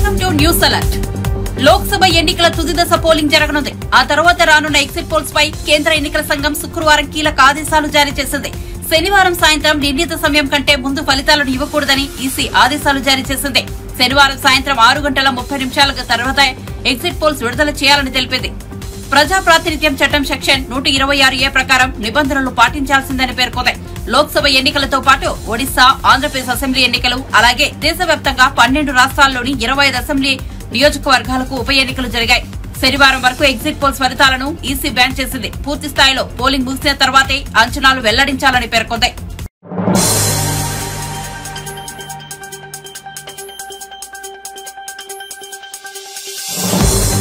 Welcome to news alert. Lok Sabha ఎన్నికల తుది దశ పోలింగ్ జరగనుంది. ఆ తర్వాత రానున్న ఎగ్జిట్ పోల్స్ పై కేంద్ర ఎన్నికల సంఘం శుక్రవారం కీలక ఆదేశాలు జారీ చేసింది. శనివారం సాయంత్రం నిర్ణీత సమయం కంటే ముందు ఫలితాలను ఇవ్వకూడదని ఈసీ ఆదేశాలు జారీ చేసింది. శనివారం సాయంత్రం 6 గంటల 30 నిమిషాలకు తర్వాత ఎగ్జిట్ పోల్స్ విడుదల చేయాలని తెలిపింది. ప్రజా ప్రాతినిధ్యం చట్టం సెక్షన్ 126A ప్రకారం నిబంధనలు పాటించాల్సిందని పేర్కొంది. లోక్సభ ఎన్నికలతో పాటు ఒడిశా, ఆంధ్రప్రదేశ్ అసెంబ్లీ ఎన్నికలు, అలాగే దేశవ్యాప్తంగా 12 రాష్ట్రాల్లోని 25 అసెంబ్లీ నియోజకవర్గాలకు ఉప ఎన్నికలు జరిగాయి. శనివారం వరకు ఎగ్జిట్ పోల్స్ ఫలితాలను ఈసీ బ్యాన్ చేసింది. పూర్తి స్థాయిలో పోలింగ్ ముగిసిన తర్వాతే అంచనాలు వెల్లడించాలని పేర్కొంది.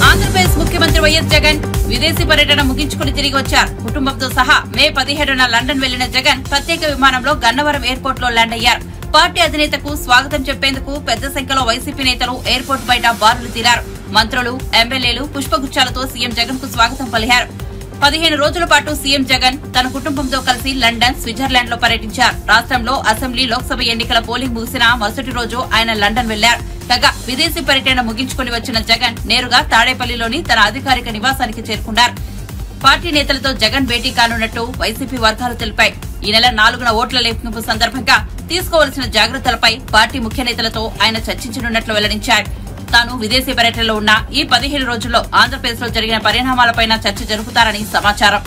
ఆంధ్రప్రదేశ్ ముఖ్యమంత్రి వైఎస్ జగన్ విదేశీ పర్యటన ముగించుకుని తిరిగి వచ్చారు. కుటుంబంతో సహా మే 17న లండన్ వెళ్లిన జగన్ ప్రత్యేక విమానంలో గన్నవరం ఎయిర్పోర్ట్ లో ల్యాండ్ అయ్యారు. పార్టీ అధినేతకు స్వాగతం చెప్పేందుకు పెద్ద సంఖ్యలో వైసీపీ నేతలు ఎయిర్పోర్ట్ బయట బారులు తీరారు. మంత్రులు, ఎమ్మెల్యేలు పుష్పగుచ్చాలతో సీఎం జగన్ కు స్వాగతం పలికారు. 15 రోజుల పాటు సీఎం జగన్ తన కుటుంబంతో కలిసి లండన్, స్విట్జర్లాండ్ లో పర్యటించారు. రాష్ట్రంలో అసెంబ్లీ, లోక్సభ ఎన్నికల పోలింగ్ ముగిసిన మరుసటి రోజు ఆయన లండన్ వెళ్లారు. కాగా విదేశీ పర్యటన ముగించుకుని వచ్చిన జగన్ నేరుగా తాడేపల్లిలోని తన అధికారిక నివాసానికి చేరుకున్నారు. పార్టీ నేతలతో జగన్ భేటీ కానున్నట్టు వైసీపీ వర్గాలు తెలిపాయి. ఈ నెల 4న ఓట్ల లెక్కింపు సందర్భంగా తీసుకోవాల్సిన జాగ్రత్తలపై పార్టీ ముఖ్య నేతలతో ఆయన చర్చించనున్నట్లు వెల్లడించారు. తాను విదేశీ పర్యటనలో ఉన్న ఈ 15 రోజుల్లో ఆంధ్రప్రదేశ్ లో జరిగిన పరిణామాలపై చర్చ జరుపుతారని సమాచారం.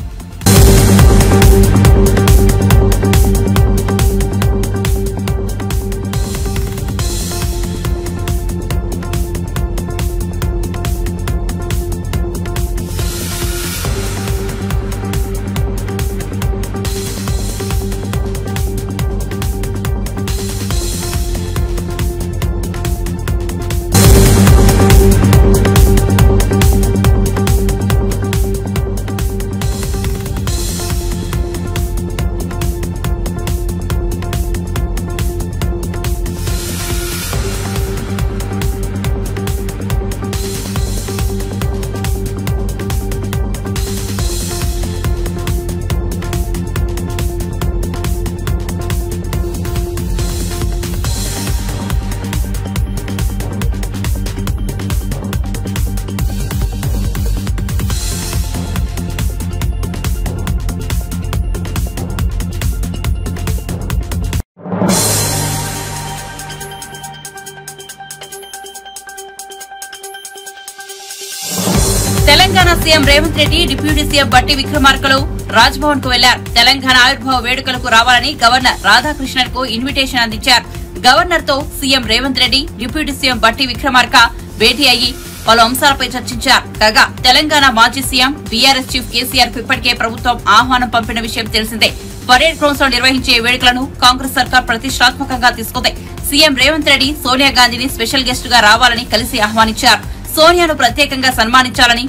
Telangana CM Revanth Reddy, deputy CM బట్టి విక్రమార్కలు రాజ్భవన్ కు వెళ్లారు. తెలంగాణ ఆవిర్భావ వేడుకలకు రావాలని గవర్నర్ రాధాకృష్ణన్ కు ఇన్విటేషన్ అందించారు. గవర్నర్ తో CM Revanth Reddy, deputy CM బట్టి విక్రమార్క భేటీ అయ్యి పలు అంశాలపై చర్చించారు. కాగా తెలంగాణ మాజీ సీఎం, బీఆర్ఎస్ చీఫ్ కేసీఆర్ కు ఇప్పటికే ప్రభుత్వం ఆహ్వానం పంపిన విషయం తెలిసిందే. పరేడ్ గ్రౌండ్స్ లో నిర్వహించే వేడుకలను కాంగ్రెస్ సర్కార్ ప్రతిష్టాత్మకంగా తీసుకుంది. సీఎం రేవంత్ రెడ్డి సోనియా గాంధీని స్పెషల్ గెస్ట్ గా రావాలని కలిసి ఆహ్వానించారు. సోనియాను ప్రత్యేకంగా సన్మానించాలని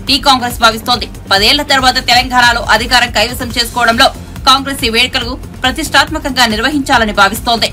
టీ కాంగ్రెస్ భావిస్తోంది. 10 ఏళ్ల తర్వాత తెలంగాణలో అధికారం కైవసం చేసుకోవడంలో కాంగ్రెస్ ఈ వేడుకలు ప్రతిష్టాత్మకంగా నిర్వహించాలని భావిస్తోంది.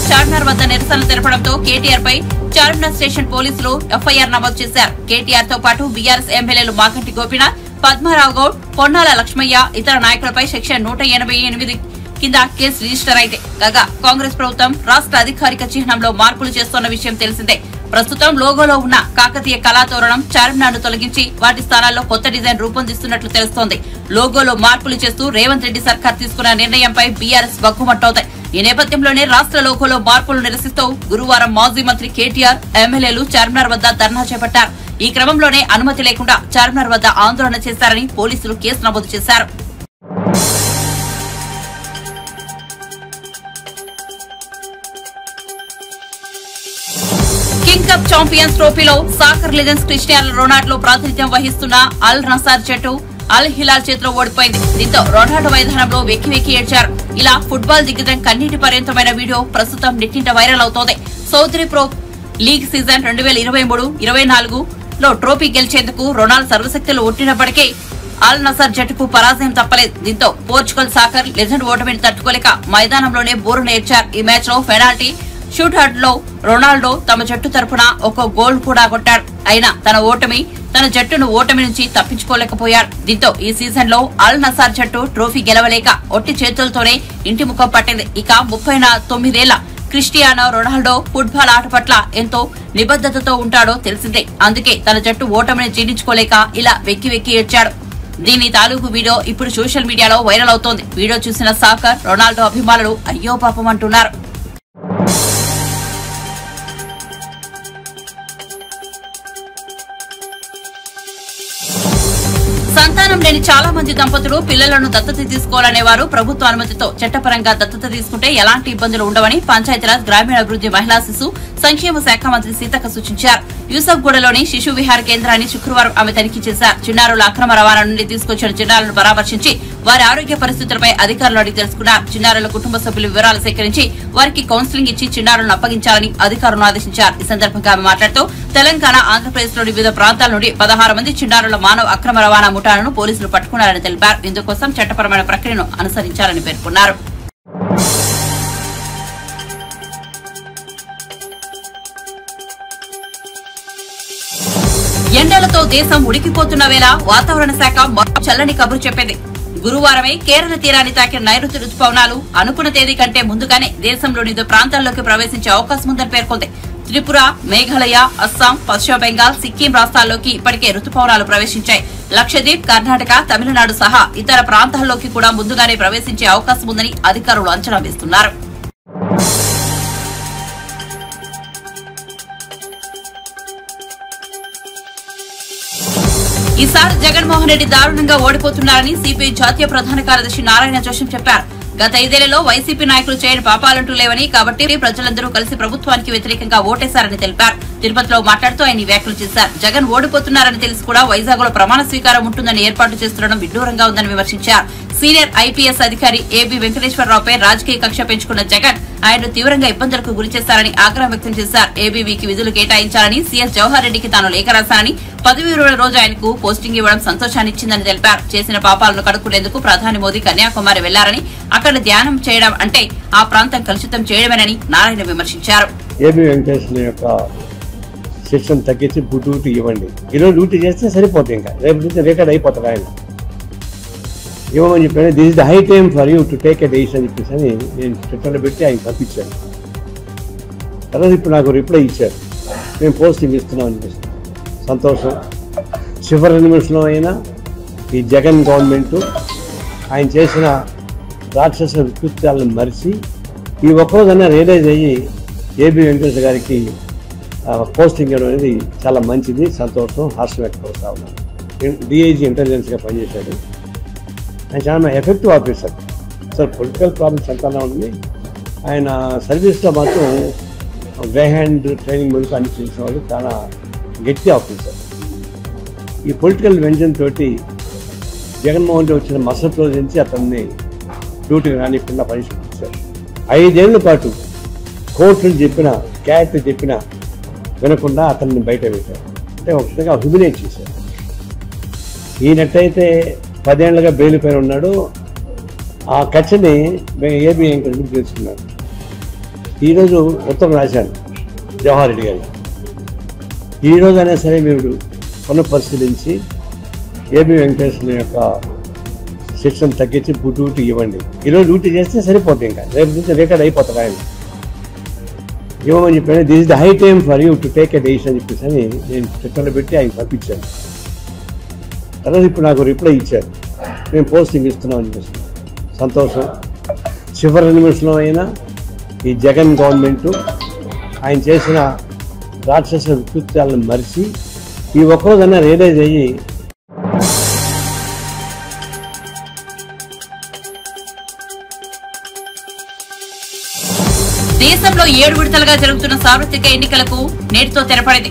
చార్మినార్ వద్ద నిరసనలు తెలపడంతో కేటీఆర్ పై చార్మినార్ స్టేషన్ పోలీసులు ఎఫ్ఐఆర్ నమోదు చేశారు. కేటీఆర్ తో పాటు బీఆర్ఎస్ ఎమ్మెల్యేలు మాగంటి గోపీనాథ్, పద్మారావు గౌడ్, పొన్నాల లక్ష్మయ్య, ఇతర నాయకులపై సెక్షన్ 188 కింద కేసు రిజిస్టర్ అయితే. కాగా కాంగ్రెస్ ప్రభుత్వం రాష్ట్ర అధికారిక చిహ్నంలో మార్పులు చేస్తున్న విషయం తెలిసిందే. ప్రస్తుతం లోగోలో ఉన్న కాకతీయ కళాతోరణం, చార్మినార్ ను తొలగించి వాటి స్థానాల్లో కొత్త డిజైన్ రూపొందిస్తున్నట్లు తెలుస్తోంది. లోగోలో మార్పులు చేస్తూ రేవంత్ రెడ్డి సర్కార్ తీసుకున్న నిర్ణయంపై బీఆర్ఎస్ బగ్గుమట్టవుతాయి. ఈ నేపథ్యంలోనే రాష్ట్ర లోగోలో మార్పులు నిరసిస్తూ గురువారం మాజీ మంత్రి కేటీఆర్, ఎమ్మెల్యేలు చార్మినార్ వద్ద ధర్నా చేపట్టారు. ఈ క్రమంలోనే అనుమతి లేకుండా చార్మినార్ వద్ద ఆందోళన చేశారని పోలీసులు కేసు నమోదు చేశారు. కింగ్ కప్ ఛాంపియన్స్ ట్రోఫీలో సాకర్ లెజెండ్స్ క్రిస్టియానో రొనాల్డో ప్రాతినిధ్యం వహిస్తున్న అల్ నసార్ జట్టు అల్ హిలాల్ చేతిలో ఓడిపోయింది. దీంతో రొనాల్డో మైదానంలో వెక్కి వెక్కి ఏడ్చారు. ఇలా ఫుట్బాల్ దిగ్గజం కన్నీటి పర్యంతమైన వీడియో ప్రస్తుతం నెట్టింట వైరల్ అవుతోంది. సౌదీ ప్రో లీగ్ సీజన్ 2023-24 లో ట్రోఫీ గెలిచేందుకు రొనాల్డో సర్వశక్తులు ఒట్టినప్పటికీ అల్ నసర్ జట్టుకు పరాజయం తప్పలేదు. దీంతో పోర్చుగల్ సాకర్ లెజెండ్ ఓటమిని తట్టుకోలేక మైదానంలోనే బోరున ఏడ్చారు. ఈ మ్యాచ్ లో పెనాల్టీ షూట్అవుట్ లో రొనాల్డో తమ జట్టు తరపున ఒక గోల్ కూడా కొట్టాడు. అయినా తన జట్టును ఓటమి నుంచి తప్పించుకోలేకపోయారు. దీంతో ఈ సీజన్ లో అల్ నసార్ జట్టు ట్రోఫీ గెలవలేక ఒట్టి చేతులతోనే ఇంటి ముఖం పట్టింది. ఇక 39 ఏళ్ల క్రిస్టియానో రొనాల్డో ఫుట్బాల్ ఆట పట్ల ఎంతో నిబద్ధతతో ఉంటాడో తెలిసిందే. అందుకే తన జట్టు ఓటమిని జీర్ణించుకోలేక ఇలా వెక్కి వెక్కి ఏడ్చాడు. దీని తాలూకు వీడియో ఇప్పుడు సోషల్ మీడియాలో వైరల్ అవుతోంది. వీడియో చూసిన సాకర్ రొనాల్డో అభిమానులు అయ్యో పాపం అంటున్నారు. సంతానం లేని చాలా మంది దంపతులు పిల్లలను దత్తత తీసుకోవాలనేవారు ప్రభుత్వ అనుమతితో చట్టపరంగా దత్తత తీసుకుంటే ఎలాంటి ఇబ్బందులు ఉండవని పంచాయతీరాజ్ గ్రామీణాభివృద్ది మహిళా శిశు సంక్షేమ శాఖ మంత్రి సీతక్క సూచించారు. యూసఫ్గూడలోని శిశు విహార కేంద్రాన్ని శుక్రవారం ఆమె తనిఖీ చేశారు. చిన్నారుల అక్రమ రవాణా నుండి తీసుకొచ్చిన చిన్నారులను పరామర్శించి వారి ఆరోగ్య పరిస్థితులపై అధికారులు అడిగి తెలుసుకున్నారు. చిన్నారుల కుటుంబ సభ్యుల వివరాలు సేకరించి వారికి కౌన్సిలింగ్ ఇచ్చి చిన్నారులను అప్పగించాలని అధికారులను ఆదేశించారు. ఈ సందర్భంగా ఆమె మాట్లాడుతూ తెలంగాణ, ఆంధ్రప్రదేశ్ లోని వివిధ ప్రాంతాల నుండి 16 మంది చిన్నారుల మానవ అక్రమ రవాణా ముఠాలను పోలీసులు పట్టుకున్నారని తెలిపారు. ఇందుకోసం చట్టపరమైన ప్రక్రియను అనుసరించాలని పేర్కొన్నారు. ఎండలతో దేశం ఉడికిపోతున్న వేళ వాతావరణ శాఖ చల్లని కబురు చెప్పింది. గురువారమే కేరళ తీరాన్ని తాకిన నైరుతి రుతుపవనాలు అనుకున్న తేదీ కంటే ముందుగానే దేశంలోని వివిధ ప్రాంతాల్లోకి ప్రవేశించే అవకాశం ఉందని పేర్కొంది. త్రిపుర, మేఘాలయ, అస్సాం, పశ్చిమ బెంగాల్, సిక్కిం రాష్ట్రాల్లోకి ఇప్పటికే రుతుపవనాలు ప్రవేశించాయి. లక్షద్వీప్, కర్ణాటక, తమిళనాడు సహా ఇతర ప్రాంతాల్లోకి కూడా ముందుగానే ప్రవేశించే అవకాశం ఉందని అధికారులు అంచనా వేస్తున్నారు. ఈసారి జగన్మోహన్ రెడ్డి దారుణంగా ఓడిపోతున్నారని సిపిఐ జాతీయ ప్రధాన కార్యదర్శి నారాయణ జోషం చెప్పారు. గత 5 ఏళ్లలో వైసీపీ నాయకులు చేయని పాపాలంటూ లేవని, కాబట్టి ప్రజలందరూ కలిసి ప్రభుత్వానికి వ్యతిరేకంగా ఓటేశారని తెలిపారు. తిరుపతిలో మాట్లాడుతూ ఆయన వ్యాఖ్యలు చేశారు. జగన్ ఓడిపోతున్నారని తెలిసి కూడా వైజాగ్ లో ప్రమాణ స్వీకారం ఉంటుందని ఏర్పాటు చేస్తుండడం విడ్డూరంగా ఉందని విమర్శించారు. సీనియర్ ఐపీఎస్ అధికారి ఏబీ వెంకటేశ్వరరావుపై రాజకీయ కక్ష పెంచుకున్న జగన్ ఆయన్ను తీవ్రంగా ఇబ్బందులకు గురిచేశారని ఆగ్రహం వ్యక్తం చేశారు. ఏబీవీకి విధులు కేటాయించాలని, సీఎస్ జవహర్ రెడ్డికి తాను లేఖ రాశానని, పదవి విరమణ రోజు ఆయనకు పోస్టింగ్ ఇవ్వడం సంతోషాన్నిచ్చిందని తెలిపారు. చేసిన పాపాలను కడుక్కునేందుకు ప్రధాని మోదీ కన్యాకుమారి వెళ్లారని, అక్కడ ధ్యానం చేయడం అంటే ఆ ప్రాంతం కలుషితం చేయడమేనని నారాయణ విమర్శించారు. శిక్షణ తగ్గించి డ్యూటీ ఇవ్వండి. ఈరోజు డ్యూటీ చేస్తే సరిపోతుంది, ఇంకా రేపు నుంచి రిటైర్డ్ అయిపోతారు ఆయన. ఇవ్వమని చెప్పాను. This is the high time for you to take a decision అని చెప్పేసి అని నేను ట్విట్టర్లో పెట్టి ఆయన పంపించాను. తర్వాత ఇప్పుడు నాకు రిప్లై ఇచ్చారు, మేము పోస్టింగ్ ఇస్తున్నాం అని చెప్పేసి. సంతోషం. చివరి నిమిషంలో అయినా ఈ జగన్ గవర్నమెంట్ ఆయన చేసిన రాక్షస కృత్యాలను మరిచి ఈ ఒక్కరోజైనా రియలైజ్ అయ్యి ఏబీ వెంకటేశ్వర గారికి పోస్టింగ్ ఇవ్వడం అనేది చాలా మంచిది. సంతోషం, హర్షం వ్యక్తపడుతూ ఉన్నాను. డిఐజీ ఇంటెలిజెన్స్గా పనిచేశాడు. ఆయన చాలా effective officer. Sir political problems ఎంతనా ఉంది, ఆయన సర్వీస్లో మాత్రం గ్రే హ్యాండ్ ట్రైనింగ్ ముందుకు అన్ని చేసిన వాళ్ళు చాలా గట్టి ఆఫీసర్. ఈ పొలిటికల్ వెంజన్ తోటి జగన్మోహన్ రెడ్డి వచ్చిన మరుసటి రోజు నుంచి అతన్ని డ్యూటీకి రానికుండా పనిష్మెంట్ ఇచ్చారు. 5 ఏళ్ల పాటు కోర్టులు చెప్పిన, క్యాట్ చెప్పిన వినకుండా అతన్ని బయట పెట్టారు. అంటే ఒక విధంగా హ్యూమిలేట్ చేశారు. ఈయనట్టయితే 10 ఏళ్లుగా బెయిల్ పైన ఉన్నాడు. ఆ కక్షని ఏబీ వెంకటేశ్వర తెలుసుకున్నాడు. ఈరోజు ఉత్తరం రాశాను జవహర్ రెడ్డి గారు. ఈరోజు అయినా సరే మీరు పునఃపరిశీలించి ఏబీ వెంకటేశ్వర యొక్క శిక్షణ తగ్గించి డ్యూటీ ఇవ్వండి. ఈరోజు డ్యూటీ చేస్తే సరిపోతుంది, ఇంకా రేపు నుంచి రిటైర్డ్ అయిపోతారు ఆయన. ఇవ్వమని చెప్పాను. This is the high time for you to take a decision అని చెప్పేసి అని నేను ట్విట్టర్లో పెట్టి ఆయన పంపించాను. తర్వాత ఇప్పుడు నాకు రిప్లై ఇచ్చారు, మేము పోస్టింగ్ ఇస్తున్నాం అని చెప్పేసి. సంతోషం. చివరి నిమిషంలో అయినా ఈ జగన్ గవర్నమెంట్ ఆయన చేసిన రాక్షస కృత్యాలను మరిచి ఈ ఒక్కరోజైనా రియలైజ్ అయ్యి దేశంలో 7 విడతలుగా జరుగుతున్న సార్వత్రిక ఎన్నికలకు నేటితో తెరపడింది.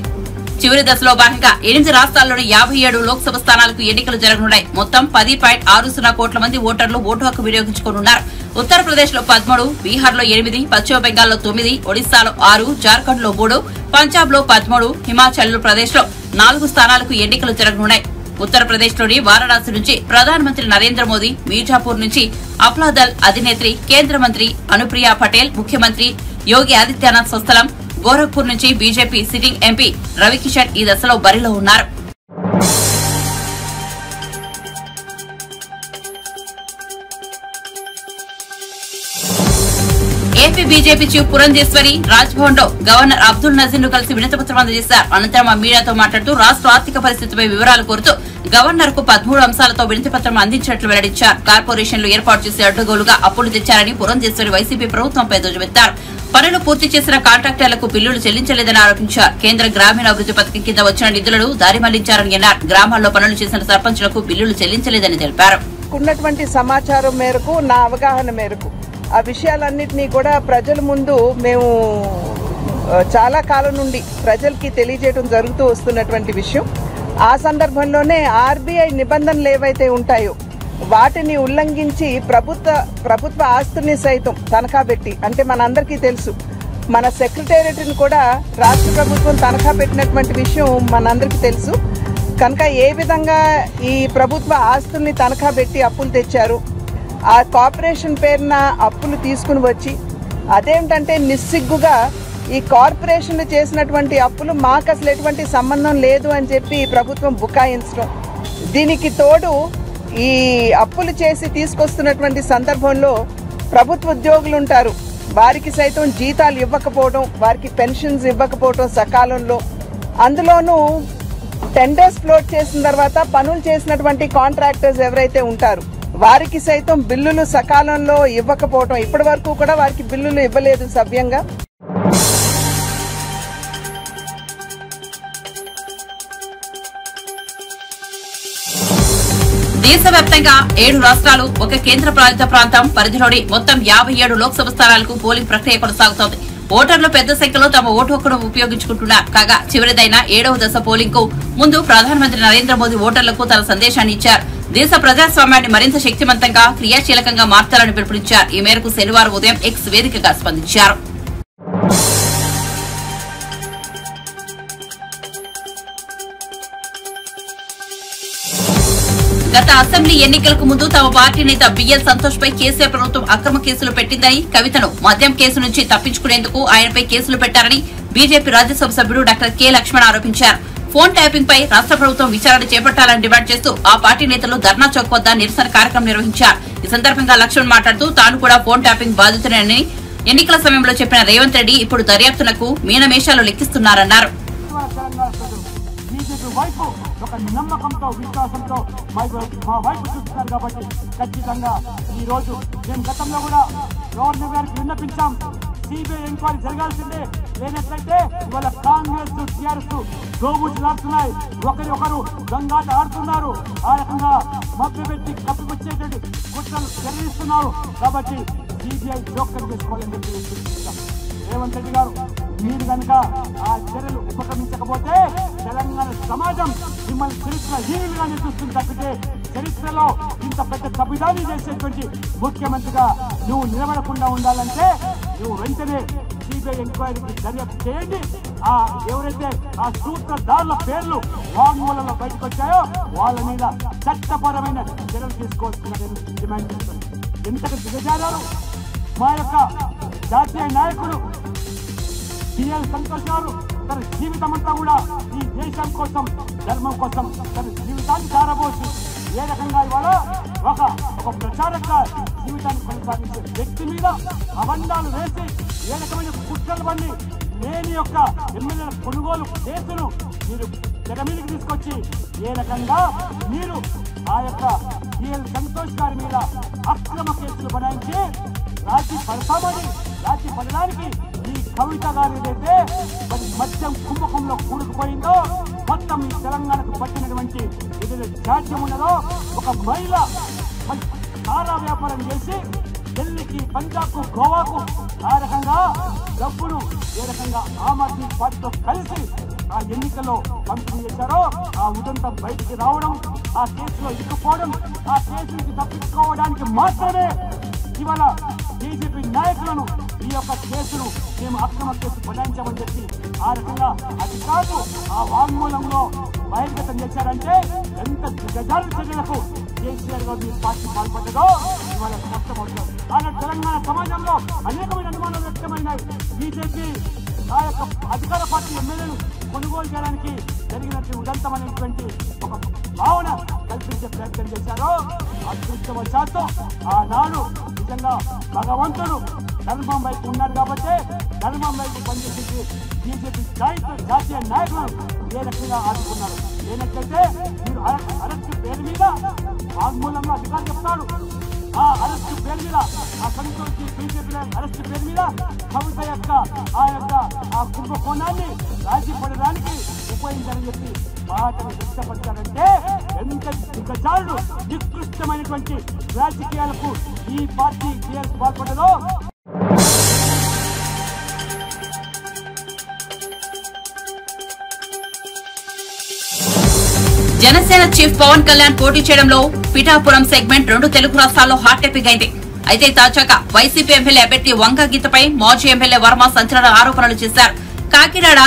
చివరి దశలో భాగంగా 8 రాష్ట్రాల్లోని 57 లోక్సభ స్థానాలకు ఎన్నికలు జరగనున్నాయి. మొత్తం 10.60 కోట్ల మంది ఓటర్లు ఓటు హక్కు వినియోగించుకోనున్నారు. ఉత్తరప్రదేశ్ లో 13, బీహార్ లో 8, పశ్చిమ బెంగాల్లో 9, ఒడిశాలో 6, జార్ఖండ్ లో 3, పంజాబ్ లో 13, హిమాచల్ ప్రదేశ్ లో 4 స్థానాలకు ఎన్నికలు జరగనున్నాయి. ఉత్తరప్రదేశ్ లోని వారణాసి నుంచి ప్రధానమంత్రి నరేంద్ర మోదీ, మీర్జాపూర్ నుంచి అప్లాదల్ అధినేత్రి కేంద్ర మంత్రి అనుప్రియా పటేల్, ముఖ్యమంత్రి యోగి ఆదిత్యనాథ్ స్వస్థలం గోరఖ్పూర్ నుంచి బీజేపీ సిట్టింగ్ ఎంపీ రవికిషన్ ఈ దశలో బరిలో ఉన్నారు. AP BJP chief Purandeswari Raj Bhavan లో గవర్నర్ అబ్దుల్ నజీర్ ను కలిసి వినతిపత్రం అందజేశారు. అనంతరం మీడియాతో మాట్లాడుతూ రాష్ట్ర ఆర్థిక పరిస్థితిపై వివరాలు కోరుతూ గవర్నర్ కు 13 అంశాలతో వినతిపత్రం అందించినట్లు వెల్లడించారు. కార్పొరేషన్లు ఏర్పాటు చేసి అడ్డగోలుగా అప్పులు తెచ్చారని పురంధేశ్వరి వైసీపీ ప్రభుత్వంపై ధ్వజమెత్తారు. పనులు పూర్తి చేసిన కాంట్రాక్టర్లకు బిల్లులు చెల్లించలేదని ఆరోపించారు. కేంద్ర గ్రామీణాభివృద్ది పథకం కింద వచ్చిన నిధులను దారి మళ్లించారని అన్నారు. గ్రామాల్లో పనులు చేసిన సర్పంచులకు బిల్లులు చెల్లించలేదని తెలిపారు. ఉన్నటువంటి సమాచారం మేరకు నా అవగాహన మేరకు ఆ విషయాలన్నింటినీ కూడా ప్రజల ముందు మేము చాలా కాలం నుండి ప్రజలకి తెలియజేయడం జరుగుతూ వస్తున్నటువంటి విషయం. ఆ సందర్భంలోనే ఆర్బీఐ నిబంధనలు ఏవైతే ఉంటాయో వాటిని ఉల్లంఘించి ప్రభుత్వ ఆస్తుల్ని సైతం తనఖా పెట్టి, అంటే మనందరికీ తెలుసు మన సెక్రటేరియట్ని కూడా రాష్ట్ర ప్రభుత్వం తనఖా పెట్టినటువంటి విషయం మనందరికీ తెలుసు. కనుక ఏ విధంగా ఈ ప్రభుత్వ ఆస్తుల్ని తనఖా పెట్టి అప్పులు తెచ్చారు, ఆ కార్పొరేషన్ పేరున అప్పులు తీసుకుని వచ్చి అదేంటంటే నిస్సిగ్గుగా ఈ కార్పొరేషన్లు చేసినటువంటి అప్పులు మాకు అసలు ఎటువంటి సంబంధం లేదు అని చెప్పి ప్రభుత్వం బుకాయించడం, దీనికి తోడు ఈ అప్పులు చేసి తీసుకొస్తున్నటువంటి సందర్భంలో ప్రభుత్వ ఉద్యోగులు ఉంటారు, వారికి సైతం జీతాలు ఇవ్వకపోవడం, వారికి పెన్షన్స్ ఇవ్వకపోవడం సకాలంలో, అందులోనూ టెండర్స్ ఫ్లోట్ చేసిన తర్వాత పనులు చేసినటువంటి కాంట్రాక్టర్స్ ఎవరైతే ఉంటారు వారికి సైతం బిల్లులు సకాలంలో ఇవ్వకపోవడం, ఇప్పటి వరకు కూడా వారికి బిల్లులు ఇవ్వలేదు సవ్యంగా. దేశవ్యాప్తంగా 7 రాష్ట్రాలు, ఒక కేంద్ర పాలిత ప్రాంతం పరిధిలోని మొత్తం 57 లోక్సభ స్థానాలకు పోలింగ్ ప్రక్రియ కొనసాగుతోంది. ఓటర్లు పెద్ద సంఖ్యలో తమ ఓటు హక్కును ఉపయోగించుకుంటున్నారు. కాగా చివరిదైన 7వ దశ పోలింగ్ కు ముందు ప్రధానమంత్రి నరేంద్ర మోదీ ఓటర్లకు తన సందేశాన్ని ఇచ్చారు. దేశ ప్రజాస్వామ్యాన్ని మరింత శక్తివంతంగా క్రియాశీలకంగా మార్చాలని పిలుపునిచ్చారు. ఈ మేరకు శనివారం ఉదయం ఎక్స్ వేదికగా స్పందించారు. గత అసెంబ్లీ ఎన్నికలకు ముందు తమ పార్టీ నేత బిఎల్ సంతోష్ పై కేసీఆర్ ప్రభుత్వం అక్రమ కేసులు పెట్టిందని, కవితను మద్యం కేసు నుంచి తప్పించుకునేందుకు ఆయనపై కేసులు పెట్టారని బీజేపీ రాజ్యసభ సభ్యుడు డాక్టర్ కె లక్ష్మణ్ ఆరోపించారు. ఫోన్ ట్యాపింగ్ పై రాష్ట్ర ప్రభుత్వం విచారణ చేపట్టాలని డిమాండ్ చేస్తూ ఆ పార్టీ నేతలు ధర్నా చౌక్ వద్ద నిరసన కార్యక్రమం నిర్వహించారు. ఈ సందర్భంగా లక్ష్మణ్ మాట్లాడుతూ తాను కూడా ఫోన్ ట్యాపింగ్ బాధితుడని ఎన్నికల సమయంలో చెప్పిన రేవంత్ రెడ్డి ఇప్పుడు దర్యాప్తునకు మీనమేషాలు లెక్కిస్తున్నారన్నారు. వైపు ఒక నమ్మకంతో విశ్వాసంతో మా వైపు చూస్తున్నారు కాబట్టి ఖచ్చితంగా ఈ రోజు మేము గతంలో కూడా గవర్నర్ గారికి విన్నపించాం. సిబిఐ ఎంక్వైరీ జరగాల్సిందే, లేనట్లయితే ఇవాళ కాంగ్రెస్ టీఆర్ఎస్ గోబుట్లాడుతున్నాయి, ఒకరు గంగాట ఆడుతున్నారు, ఆ రకంగా మభ్య పెట్టి కప్పిపుచ్చేటువంటి కుట్రలు నిర్వహిస్తున్నారు. కాబట్టి సిబిఐ జోక్యం చేసుకోవాలని చెప్పి రేవంత్ రెడ్డి గారు మీరు కనుక ఆ చర్యలు ఉపక్రమించకపోతే తెలంగాణ సమాజం మిమ్మల్ని చరిత్రహీనులుగానే చూస్తుంది తప్పితే చరిత్రలో ఇంత పెద్ద తప్పిదాన్ని చేసేటువంటి ముఖ్యమంత్రిగా నువ్వు నిలబడకుండా ఉండాలంటే నువ్వు వెంటనే సిబిఐ ఎంక్వైరీకి దర్యాప్తు చేయండి. ఆ ఎవరైతే ఆ సూత్రధారుల పేర్లు వాంగ్మూలంలో బయటకు వచ్చాయో వాళ్ళ మీద చట్టపరమైన చర్యలు తీసుకోవాల్సిందని డిమాండ్ చేస్తుంది. ఎంతటి దిగజారాలు మా యొక్క జాతీయ నాయకుడు బిఎల్ సంతోష్ గారు తన జీవితం అంతా కూడా ఈ దేశం కోసం, ధర్మం కోసం తన జీవితాన్ని ధారపోసి ఏ రకంగా ఇవాళ ఒక ప్రచారక జీవితాన్ని కొనసాగించే వ్యక్తి మీద అబండాలు వేసి ఏ రకమైన కుట్రలు బండి లేని యొక్క ఎమ్మెల్యేల కొనుగోలు కేసును మీరు తెర మీదకి తీసుకొచ్చి ఏ రకంగా మీరు ఆ యొక్క బిఎల్ సంతోష్ గారి మీద అక్రమ కేసులు బనాయించి రాజీ పడడానికి ఈ కవిత గారు ఏదైతే మరి మద్యం కుంభకంలో కూడుకుపోయిందో, మొత్తం ఈ తెలంగాణకు పట్టినటువంటి ఏదైతే జాడ్యం ఉన్నదో, ఒక మహిళ సారా వ్యాపారం చేసి ఢిల్లీకి, పంజాబ్కు, గోవాకు ఆ రకంగా డబ్బును ఏ రకంగా ఆమ్ ఆద్మీ పార్టీతో కలిసి ఆ ఎన్నికల్లో పంపిణీ చేశారో ఆ ఉదంతం బయటికి రావడం, ఆ కేసులో ఇరుక్కుపోవడం, ఆ కేసు నుంచి తప్పించుకోవడానికి మాత్రమే ఇవాళ బీజేపీ నాయకులను ఈ యొక్క కేసును మేము అక్రమ కేసు బనాయించామని చెప్పి ఆ రకంగా అది కాదు ఆ వాంగ్మూలంలో బహిర్గతం చేశారంటే ఎంత గజాల చర్యలకు కేసీఆర్ గారు పార్టీ పాల్పడ్డదో ఇవాళ స్పష్టమవుతున్నారు. ఆనాడు తెలంగాణ సమాజంలో అనేకమైన అనుమానాలు వ్యక్తమైనాయి. బీజేపీ ఆ యొక్క అధికార పార్టీ ఎమ్మెల్యేలు కొనుగోలు చేయడానికి జరిగినట్టు ఉదంతమైనటువంటి ఒక భావన కల్పించే ప్రయత్నం చేశారు. అదృష్టవశాత్తు ఆనాడు నిజంగా భగవంతుడు ధర్మం వైపు ఉన్నాడు కాబట్టి ధర్మం వైపు పనిచేసి బీజేపీ జాతీయ నాయకులు ఏ రకంగా ఆదుకున్నారు. లేనట్లయితే మీరు అరెస్టు పేరు మీద వాగ్మూలంగా అధికారులు చెప్తాడు. ఆ అరెస్టు పేరు మీద ఆ సంతోషి బీజేపీ అరెస్టు పేరు మీద కవిత యొక్క ఆ కుంభకోణాన్ని రాజీ పడడానికి ఉపయోగించాలని చెప్పి బాధను వ్యక్తపరిచారంటే ఎంత దిగజారుడు నికృష్టమైనటువంటి రాజకీయాలకు ఈ పార్టీ టీఆర్ఎస్ పాల్పడదో. జనసేన చీఫ్ పవన్ కళ్యాణ్ పోటీ చేయడంలో పిఠాపురం సెగ్మెంట్ 2 తెలుగు రాష్ట్రాల్లో హాట్ టాపిక్ అయింది. అయితే తాజాగా వైసీపీ ఎమ్మెల్యే అభ్యర్థి వంగ గీతపై మాజీ ఎమ్మెల్యే వర్మ సంచలన ఆరోపణలు చేశారు. కాకినాడ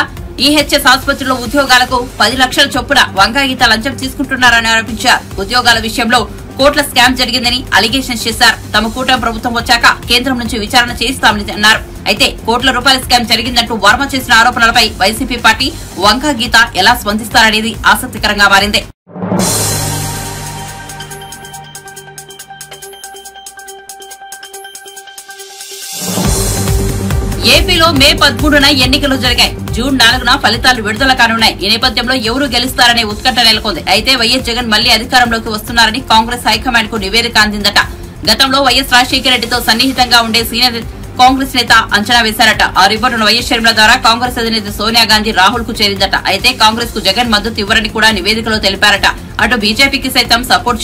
ఈహెచ్ఎస్ ఆసుపత్రిలో ఉద్యోగాలకు 10 లక్షల చొప్పున వంగ గీత లంచం తీసుకుంటున్నారని ఆరోపించారు. ఉద్యోగాల విషయంలో కోట్ల స్కామ్ జరిగిందని అలిగేషన్ చేశారు. తమ కూటమి ప్రభుత్వం వచ్చాక కేంద్రం నుంచి విచారణ చేస్తామని అన్నారు. అయితే కోట్ల రూపాయల స్కామ్ జరిగిందంటూ వర్మ చేసిన ఆరోపణలపై వైసీపీ పార్టీ వంగ గీత ఎలా స్పందిస్తారనేది ఆసక్తికరంగా మారింది. ఏపీలో మే 13న ఎన్నికలు జరిగాయి. జూన్ 4న ఫలితాలు విడుదల కానున్నాయి. ఈ నేపథ్యంలో ఎవరు గెలుస్తారనే ఉత్కంఠ నెలకొంది. అయితే వైఎస్ జగన్ మళ్లీ అధికారంలోకి వస్తున్నారని కాంగ్రెస్ హైకమాండ్ కు నివేదిక అందిందట. గతంలో వైఎస్ రాజశేఖర రెడ్డితో సన్నిహితంగా ఉండే సీనియర్ కాంగ్రెస్ నేత అంచనా వేశారట. ఆ రిపోర్టును వైఎస్ షర్మిల ద్వారా కాంగ్రెస్ అధినేత సోనియా గాంధీ రాహుల్ కు చేరిందట. అయితే కాంగ్రెస్ కు జగన్ మద్దతు ఇవ్వరని కూడా నివేదికలో తెలిపారట. అటు బీజేపీకి సైతం సపోర్ట్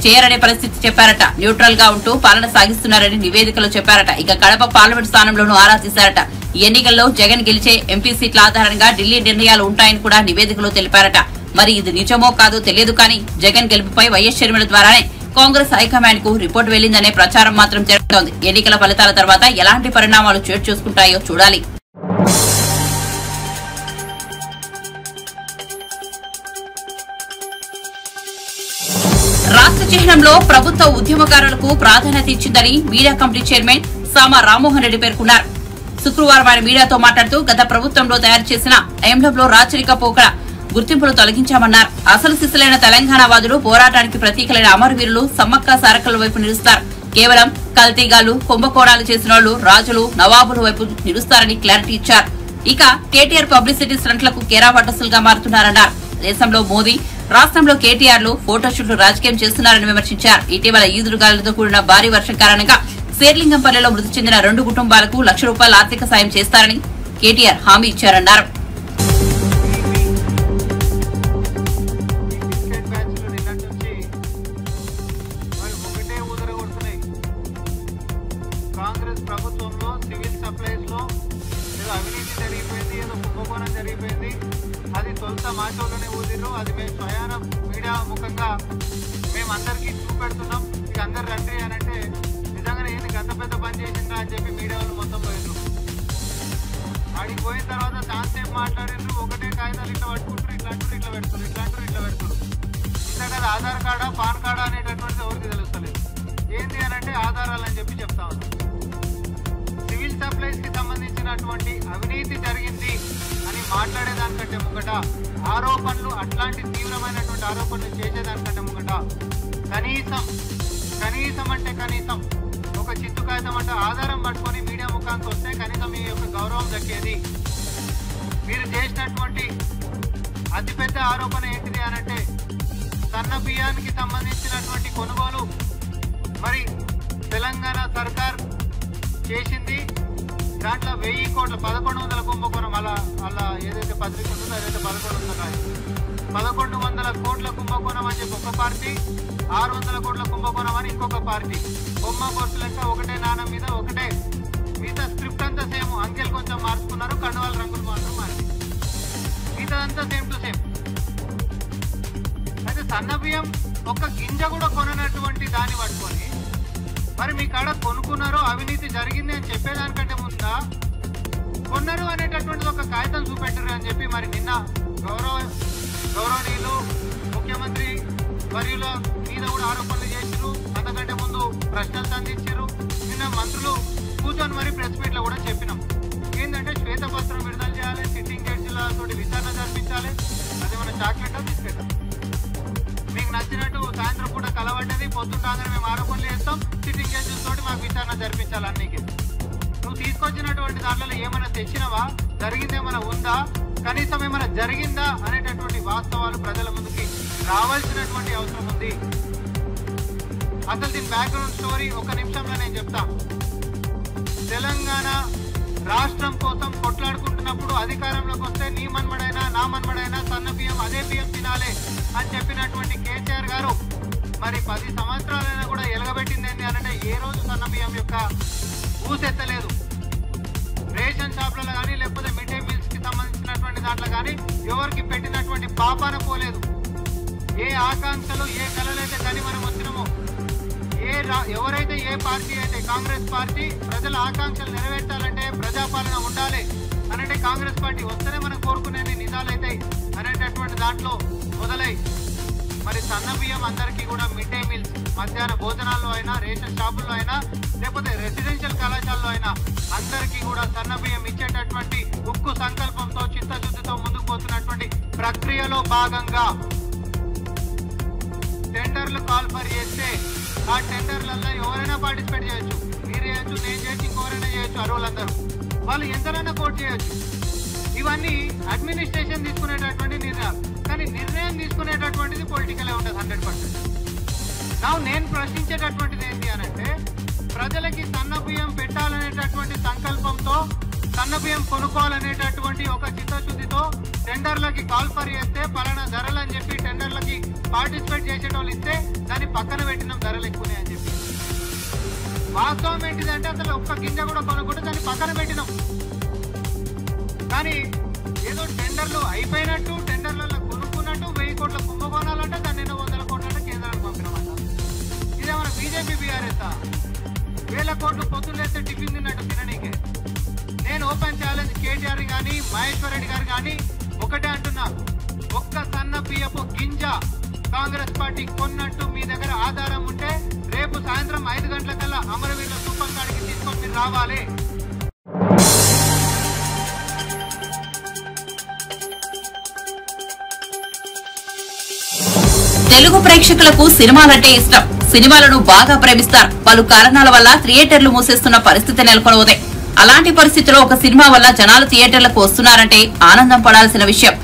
చేయరనే పరిస్థితి చెప్పారట. న్యూట్రల్ గా ఉంటూ పాలన సాగిస్తున్నారని నివేదికలో చెప్పారట. ఇక కడప పార్లమెంట్ స్థానంలోనూ ఆరా తీశారట. ఈ ఎన్నికల్లో జగన్ గెలిచే ఎంపీ సీట్ల ఆధారంగా ఢిల్లీ నిర్ణయాలు ఉంటాయని కూడా నివేదికలో తెలిపారట. మరి ఇది నిజమో కాదో తెలియదు కానీ జగన్ గెలుపుపై వైఎస్ షర్మిల ద్వారానే కాంగ్రెస్ హైకమాండ్ కు రిపోర్టు వెళ్లిందనే ప్రచారం మాత్రం జరుగుతోంది. ఎన్నికల ఫలితాల తర్వాత ఎలాంటి పరిణామాలు చోటు చేసుకుంటాయో చూడాలి. రాష్ట్ర చిహ్నంలో ప్రభుత్వ ఉద్యమకారులకు ప్రాధాన్యత ఇచ్చిందని మీడియా కమిటీ చైర్మన్ సామా రామ్మోహన్ రెడ్డి పేర్కొన్నారు. శుక్రవారం ఆయన మీడియాతో మాట్లాడుతూ గత ప్రభుత్వంలో తయారు చేసిన ఎంబ్లంలో రాచరిక పోకడ గుర్తింపులు తొలగించామన్నారు. అసలు సిసలైన తెలంగాణ వాదులు పోరాటానికి ప్రతీకలైన అమరవీరులు సమ్మక్క సారక్కల వైపు నిలుస్తారు. కేవలం కల్తీగాలు కుంభకోణాలు చేసిన వాళ్లు రాజులు నవాబుల వైపు నిలుస్తారని క్లారిటీ ఇచ్చారు. ఇక కేటీఆర్ పబ్లిసిటీ స్టంట్లకు కేరావటసులుగా మారుతున్నారన్నారు. దేశంలో మోదీ, రాష్ట్రంలో కేటీఆర్లు ఫోటోషూట్లు రాజకీయం చేస్తున్నారని విమర్శించారు. ఇటీవల ఈదురుగాలులతో కూడిన భారీ వర్షం కారణంగా శేర్లింగంపల్లిలో మృతి చెందిన 2 కుటుంబాలకు ₹1,00,000 ఆర్థిక సాయం చేస్తారని కేటీఆర్ హామీ ఇచ్చారన్నారు. కాంగ్రెస్ ప్రభుత్వంలో సివిల్ సప్లైస్ లో ఏదో అవినీతి జరిగిపోయింది, ఏదో కుంభకోణం జరిగిపోయింది. అది తొలుత మాచోళ్ళనే ఊదిరు. అది మేము స్వయాన మీడియా ముఖంగా మేము అందరికీ చూపెడుతున్నాం. ఇక అందరు రండి అని అంటే నిజంగానే ఏంది గంత పెద్ద పని చేసిందా అని చెప్పి మీడియా వాళ్ళు మొత్తం పోయిండ్రు. ఆడికి పోయిన తర్వాత చాలాసేపు మాట్లాడిండ్రు. ఒకటే కాగితాలు ఇట్లా పట్టుకుంటారు, ఇట్లా అంటారు, ఇట్లా పెడుతున్నారు, ఇట్లా అంటారు, ఇట్లా పెడుతున్నారు. ఇంతకది ఆధార్ కార్డా పాన్ కార్డా అనేటటువంటిది ఎవరికి తెలుస్తలేదు. ఏంటి అని అంటే ఆధారాలు అని చెప్పి చెప్తా ఉన్నాం. సివిల్ సప్లైస్ కి సంబంధించినటువంటి అవినీతి జరిగింది అని మాట్లాడేదానికంటే ముంగట ఆరోపణలు, అట్లాంటి తీవ్రమైనటువంటి ఆరోపణలు చేసేదానికంటే ముంగట కనీసం అంటే కనీసం ఒక చిత్తు కాగితం అంటే ఆధారం పట్టుకొని మీడియా ముఖానికి వస్తే కనీసం మీ యొక్క గౌరవం దక్కేది. మీరు చేసినటువంటి అతిపెద్ద ఆరోపణ ఏంటిది అనంటే సన్న బియ్యానికి సంబంధించినటువంటి కొనుగోలు మరి తెలంగాణ సర్కార్ చేసింది. దాంట్లో 1000 కోట్ల 1100 కుంభకోణం అలా ఏదైతే పత్రిక ఉంటుందో అదైతే 1100 కోట్ల కుంభకోణం అని చెప్పి ఒక పార్టీ, 600 కోట్ల కుంభకోణం అని ఇంకొక పార్టీ. బొమ్మ బొట్టు లెక్క ఒకటే నాణం మీద ఒకటే, మిగతా స్క్రిప్ట్ అంతా సేమ్. అంకెలు కొంచెం మార్చుకున్నారు, కండువాల రంగులు మాత్రం మారింది. మిగతాదంతా సేమ్ టు సేమ్. అయితే సన్న బియ్యం ఒక్క గింజ కూడా కొననటువంటి దాన్ని పట్టుకొని మరి మీ కాడ కొనుక్కున్నారో అవినీతి జరిగింది అని చెప్పేదానికంటే ముందా కొన్నారు అనేటటువంటిది ఒక కాగితం చూపెట్టరు అని చెప్పి మరి నిన్న గౌరవనీయులు ముఖ్యమంత్రి వర్యుల మీద కూడా ఆరోపణలు చేసిరు. అంతకంటే ముందు ప్రశ్నలు సంధించారు. నిన్న మంత్రులు కూర్చొని మరి ప్రెస్ మీట్లో కూడా చెప్పినాం ఏంటంటే శ్వేతపత్రం విడుదల చేయాలి, సిట్టింగ్ జడ్జిలతో విచారణ జరిపించాలి. అది మన చాక్లెట్ బిస్కెట్ మీకు నచ్చినట్టు సాయంత్రం పూట కలవడ్డది, పొద్దున్న మేము ఆరోపణలు చేస్తాం, సిట్టింగ్ జడ్జిలతో మాకు విచారణ జరిపించాలి. అన్నికి నువ్వు తీసుకొచ్చినటువంటి దాంట్లో ఏమైనా తెచ్చినవా, జరిగిందేమైనా ఉందా, కనీసం ఏమైనా జరిగిందా అనేటటువంటి వాస్తవాలు ప్రజల ముందుకి రావాల్సినటువంటి అవసరం ఉంది. అసలు దీని బ్యాక్గ్రౌండ్ స్టోరీ ఒక నిమిషంలో నేను చెప్తా. తెలంగాణ రాష్ట్రం కోసం కొట్లాడుకుంటున్నప్పుడు అధికారంలోకి వస్తే నీ మన్మడైనా నా మన్మడైనా సన్న బియ్యం అదే బియ్యం తినాలి అని చెప్పినటువంటి కేసీఆర్ గారు మరి 10 సంవత్సరాలైనా కూడా ఎలగబెట్టింది ఏంటి అంటే ఏ రోజు సన్న బియ్యం యొక్క ఊసెత్తలేదు. రేషన్ షాప్లలో కానీ లేకపోతే మిడ్ డే మీల్స్ కి సంబంధించినటువంటి దాంట్లో కానీ ఎవరికి పెట్టినటువంటి పాపాన పోలేదు. ఏ ఆకాంక్షలు ఏ కళలైతే కానీ మనం వచ్చినామో, ఎవరైతే ఏ పార్టీ అయితే కాంగ్రెస్ పార్టీ ప్రజల ఆకాంక్షలు నెరవేర్చాలంటే ప్రజాపాలన ఉండాలి అనంటే కాంగ్రెస్ పార్టీ వస్తేనే మనం కోరుకునేది నిజాలైతాయి అనేటటువంటి దాంట్లో మొదలై మరి సన్న బియ్యం అందరికీ కూడా మిడ్ డే మీల్స్ మధ్యాహ్న భోజనాల్లో అయినా రేషన్ షాపుల్లో అయినా లేకపోతే రెసిడెన్షియల్ కళాశాలలో అయినా అందరికీ కూడా సన్న బియ్యం ఇచ్చేటటువంటి ఉక్కు సంకల్పంతో చిత్తశుద్ధితో ముందుకు పోతున్నటువంటి ప్రక్రియలో భాగంగా టెండర్లు కాల్ఫర్ చేస్తే ఆ టెండర్లలో ఎవరైనా పార్టిసిపేట్ చేయొచ్చు. మీరు చేయొచ్చు, నేను చేయొచ్చు, ఇంకెవరైనా చేయొచ్చు. అర్హులందరూ వాళ్ళు ఎంతనైనా కోట్ చేయొచ్చు. ఇవన్నీ అడ్మినిస్ట్రేషన్ తీసుకునేటటువంటి నిర్ణయాలు. కానీ నిర్ణయం తీసుకునేటటువంటిది పొలిటికలే ఉంటుంది 100%. నేను ప్రశ్నించేటటువంటిది ఏంటి అనంటే ప్రజలకి సన్న బియ్యం పెట్టాలనేటటువంటి సంకల్పంతో సన్న బియ్యం కొనుక్కోవాలనేటటువంటి ఒక చిత్తశుద్ధితో టెండర్లకి కాల్ఫర్ చేస్తే పలానా ధరలు అని చెప్పి టెండర్లకి పార్టిసిపేట్ చేసేటోళ్ళు ఇస్తే దాన్ని పక్కన పెట్టినాం ధరలు ఎక్కువనే అని చెప్పి. వాస్తవం ఏంటిదంటే అసలు ఒక్క గింజ కూడా కొనుక్కుంటే దాన్ని పక్కన పెట్టినాం. కానీ ఏదో టెండర్లు అయిపోయినట్టు టెండర్లలో కొనుక్కున్నట్టు 1000 కోట్ల కుంభకోణాలంటే దాన్ని 100 కోట్లంటే కేంద్రానికి పంపినామంట. ఇదేమన్నా బీజేపీ బీఆర్ఎస్ 1000 కోట్లు పొత్తులేస్తే టిఫిన్ తిన్నట్టు తిననీకే. నేను ఓపెన్ ఛాలెంజ్ కేటీఆర్ కానీ మహేశ్వర్ రెడ్డి గారు కానీ ఒకటే అంటున్నా, ఒక్క సన్న బియ్యపు గింజ కాంగ్రెస్ పార్టీ కొన్నట్టు మీ దగ్గర ఆధారం ఉంటే రేపు సాయంత్రం 5 గంటలకల్లా అమరవీరుల స్థూపం కాడికి తీసుకొని మీరు రావాలి. తెలుగు ప్రేక్షకులకు సినిమాలంటే ఇష్టం. సినిమాలను బాగా ప్రేమిస్తారు. పలు కారణాల వల్ల థియేటర్లు మూసేస్తున్న పరిస్థితి నెలకొనవుతాయి. అలాంటి పరిస్థితిలో ఒక సినిమా వల్ల జనాలు థియేటర్లకు వస్తున్నారంటే ఆనందం పడాల్సిన విషయం.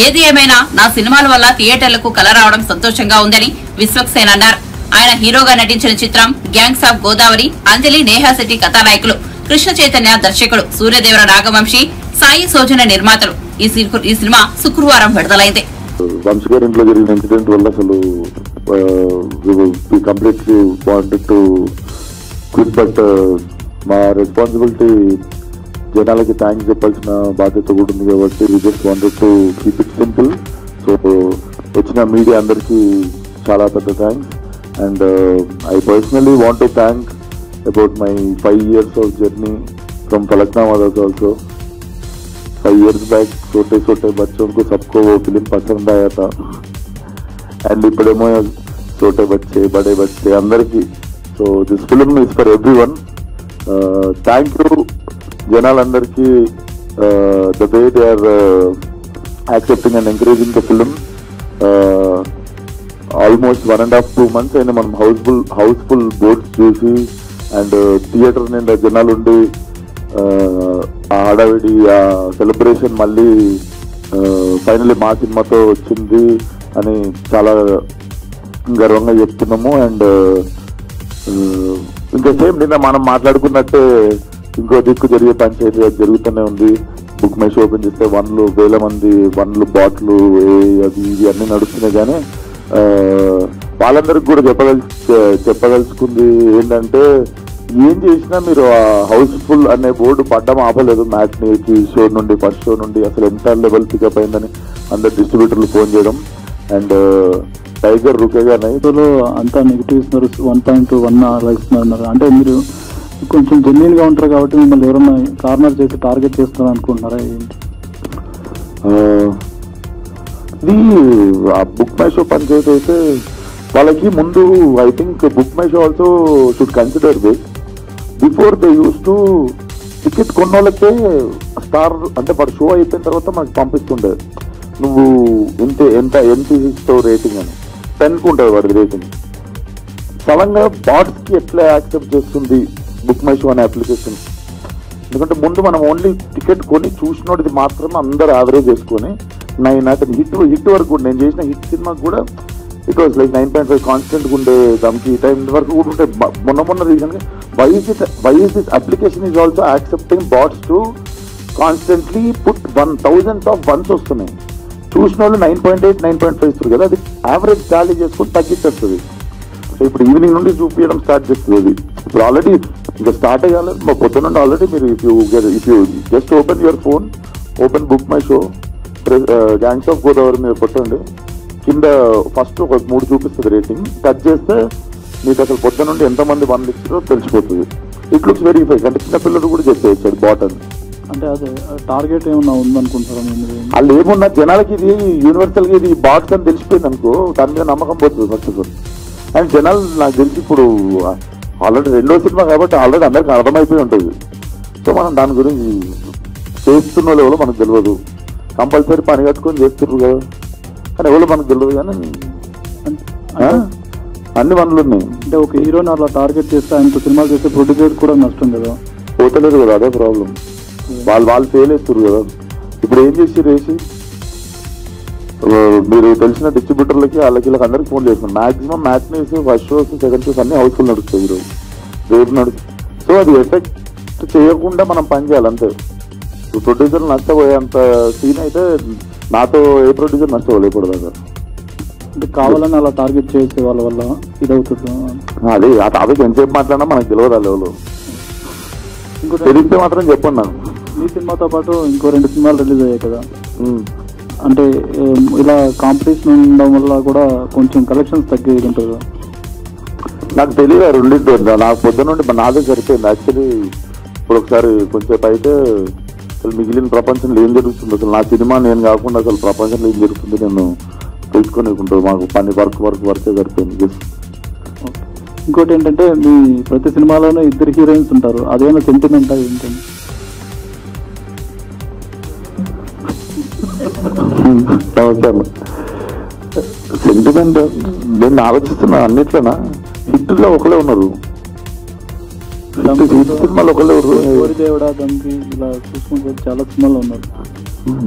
ఏది ఏమైనా నా సినిమాల వల్ల థియేటర్లకు కల రావడం సంతోషంగా ఉందని విశ్వక్సేన్ అన్నారు. ఆయన హీరోగా నటించిన చిత్రం గ్యాంగ్స్ ఆఫ్ గోదావరి. అంజలి నేహాశెట్టి కథానాయకులు, కృష్ణ చైతన్య దర్శకుడు, సూర్యదేవర నాగవంశీ, సాయి సోజన నిర్మాతలు. ఈ సినిమా శుక్రవారం విడుదలైంది. వంశీ గారి ఇంట్లో జరిగిన ఇన్సిడెంట్ వల్ల అసలు completely wanted to quit, but మా రెస్పాన్సిబిలిటీ జనాలకి థ్యాంక్స్ చెప్పాల్సిన బాధ్యత కూడా ఉంది కాబట్టి we just wanted to keep it simple. So వచ్చిన మీడియా అందరికీ చాలా పెద్ద thanks. And I personally want to thank about my 5 years of journey from Falaknama also. 5 years back छोटे छोटे बच्चों को सबको वो फिल्म पसंद आया था. एंड इपड़ेमो छोटे बच्चे बड़े बच्चे अंदर की. So this film is for everyone. Thank you జనాలందరికీ the way they are accepting and encouraging the film. Almost 1.5-2 months అయినా మనం హౌస్ఫుల్ బోర్డ్స్ చూసి అండ్ థియేటర్ నిండా జనాలుండి ఆ హడావిడి ఆ సెలబ్రేషన్ మళ్ళీ ఫైనల్లీ మా సినిమాతో వచ్చింది అని చాలా గర్వంగా చెప్తున్నాము. అండ్ ఇంకా సేమ్ నిన్న మనం మాట్లాడుకున్నట్టే ఇంకో దిక్కు జరిగే పంచాయతీ జరుగుతూనే ఉంది. బుక్ మై షో ఓపెన్ చేస్తే 1,000 మంది బాట్లు అవి ఇవి అన్నీ నడుస్తున్నాయి. కానీ వాళ్ళందరికి కూడా చెప్పదలుచుకుంది ఏంటంటే ఏం చేసినా మీరు ఆ హౌస్ఫుల్ అనే బోర్డు పడ్డం ఆపలేదు. మ్యాట్నీకి షో నుండి ఫస్ట్ షో నుండి అసలు ఎంత లెవెల్ పికప్ అయిందని అందరు డిస్ట్రిబ్యూటర్లు ఫోన్ చేయడం. అండ్ టైగర్ రుకేగా నైట్లో అంతా నెగిటివ్ ఇస్తున్నారు, 1.1 అలా ఇస్తున్నారు. అంటే మీరు కొంచెం జెన్యున్ గా ఉంటారు కాబట్టి మిమ్మల్ని ఎవరన్నా కార్నర్ చేసి టార్గెట్ చేస్తున్నారు అనుకుంటున్నారా ఏంటి? ఇది ఆ బుక్ మై షో పంచాయతీ అయితే వాళ్ళకి ముందు I think book my show also should consider this. Before they use to ticket కొన్న వాళ్ళకే స్టార్ అంటే వాడు షో అయిపోయిన తర్వాత మనకు పంపిస్తుండే, నువ్వు ఎంత ఇస్తావు రేటింగ్ అని. 10కు ఉంటుంది వాడి రేటింగ్. సడన్ గా బాట్స్ కి ఎట్లా యాక్సెప్ట్ చేస్తుంది బుక్ మై షో అనే అప్లికేషన్? ఎందుకంటే ముందు మనం ఓన్లీ టికెట్ కొని చూసినోడిది మాత్రమే అందరు యావరేజ్ చేసుకొని 9 అతను హిట్ వరకు కూడా నేను చేసిన హిట్ సినిమాకి కూడా ఇట్ వాజ్ లైక్ 9.5 కాన్స్టెంట్ ఉండే దానికి ఈ టైం వరకు కూడా ఉంటాయి. మొన్న రీజన్ గా why is this application is also accepting bots to constantly put 1000 of ones వస్తున్నాయి. చూసిన వాళ్ళు 9.8 9.5 ఇస్తారు కదా, అది యావరేజ్ టాలీ చేసుకొని తగ్గించేస్తుంది. సో ఇప్పుడు ఈవినింగ్ నుండి చూపించడం స్టార్ట్ చేస్తుంది. అది ఇప్పుడు ఆల్రెడీ ఇంకా స్టార్ట్ అయ్యాలి. మా పొద్దున నుండి ఆల్రెడీ మీరు if you just open your phone, open book my show, gangs of Godavari మీరు కొట్టండి, కింద ఫస్ట్ ఒక 3 చూపిస్తుంది రేటింగ్. టచ్ చేస్తే మీకు అసలు పొద్దున నుండి ఎంతమంది 1 ఇచ్చారో తెలిసిపోతుంది. It looks very fake. అంటే చిన్న పిల్లలు కూడా చెప్పేయచ్చు బాటన్. అంటే అదే టార్గెట్ ఏమన్నా ఉందనుకుంటారా? వాళ్ళు ఏమున్నా జనాలకి ఇది యూనివర్సల్ గా ఇది బాట్స్ అని తెలిసిపోయింది అనుకో, దాని మీద నమ్మకం పోతుంది ఫస్ట్ ఆఫ్ ఆల్. అండ్ జనాలు నాకు తెలిసి ఇప్పుడు ఆల్రెడీ 2వ సినిమా కాబట్టి ఆల్రెడీ అందరికి అర్థమైపోయి ఉంటుంది. సో మనం దాని గురించి చేస్తున్న వాళ్ళు ఎవరో మనకు తెలియదు. కంపల్సరీ పని కట్టుకొని చేస్తున్నారు కదా, కానీ ఎవరో మనకు తెలియదు. కానీ అన్ని పనులు ఉన్నాయి. అంటే ఒక హీరోని అలా టార్గెట్ చేస్తే ఆయనతో సినిమాలు చేస్తే ప్రొడ్యూసర్ కూడా నష్టం కదా, పోతలేదు కదా, అదే ప్రాబ్లం. వాళ్ళు ఫెయిల్ అవుతారు కదా. ఇప్పుడు ఏం చేసి రేసి మీరు తెలిసిన డిస్ట్రిబ్యూటర్లకి వాళ్ళకి అందరికి ఫోన్ చేస్తున్నాం. Maximum matinees, first shows, second shows అన్ని హౌస్ఫుల్ నడుస్తాయి ఈరోజు, రేపు నడుస్తాయి. సో అది ఎఫెక్ట్ చేయకుండా మనం పని చేయాలి అంతే. ప్రొడ్యూసర్ నష్టపోయేంత సీన్ అయితే నాతో ఏ ప్రొడ్యూసర్ నష్టపోలేదు ఇప్పుడు దాకా. అంటే కావాలని అలా టార్గెట్ చేసే వాళ్ళ వల్ల ఇదవుతుంది. అదే ఆ టాపిక్ ఎంతసేపు మాట్లాడినా మనకు తెలియదు ఆ లెవెల్. తెలిస్తే మాత్రం చెప్పండి. నాకు ఈ సినిమాతో పాటు ఇంకో 2 సినిమాలు రిలీజ్ అయ్యాయి కదా, అంటే ఇలా కాంపిటీషన్ ఉండడం వల్ల కూడా కొంచెం కలెక్షన్స్ తగ్గేది ఉంటుంది. నాకు తెలియదు రెండింటి. నాకు పొద్దున నుండి నాదే సరిపోయింది యాక్చువల్లీ. ఇప్పుడు ఒకసారి కొంచెం అయితే అసలు మిగిలిన ప్రపంచంలో ఏం జరుగుతుంది, అసలు నా సినిమా నేను కాకుండా అసలు ప్రపంచంలో ఏం జరుగుతుంది నేను తెలుసుకునేకుంటుంది. మాకు పని వర్కే సరిపోయింది. ఇంకోటి ఏంటంటే మీ ప్రతి సినిమాలోనే 2 హీరోయిన్స్ ఉంటారు, అదేమైనా సెంటిమెంటా ఏంటంటే? సెంటిమెంట్ నేను ఆలోచిస్తున్నా అన్నిట్లోనా. హిట్లో ఒకళ్ళే ఉన్నారు, సినిమాలు ఒకళ్ళే ఉన్నారు. దేవుడా దానికి ఇలా చూసుకుంటే చాలా సినిమాలు ఉన్నారు,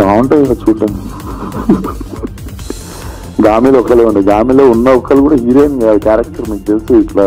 బాగుంటాయి కదా చూడటం. గామిలో ఒకళ్ళే ఉన్నారు. గామిలో ఉన్న ఒక్కళ్ళు కూడా హీరోయిన్ క్యారెక్టర్ మీకు తెలుసు. ఇట్లా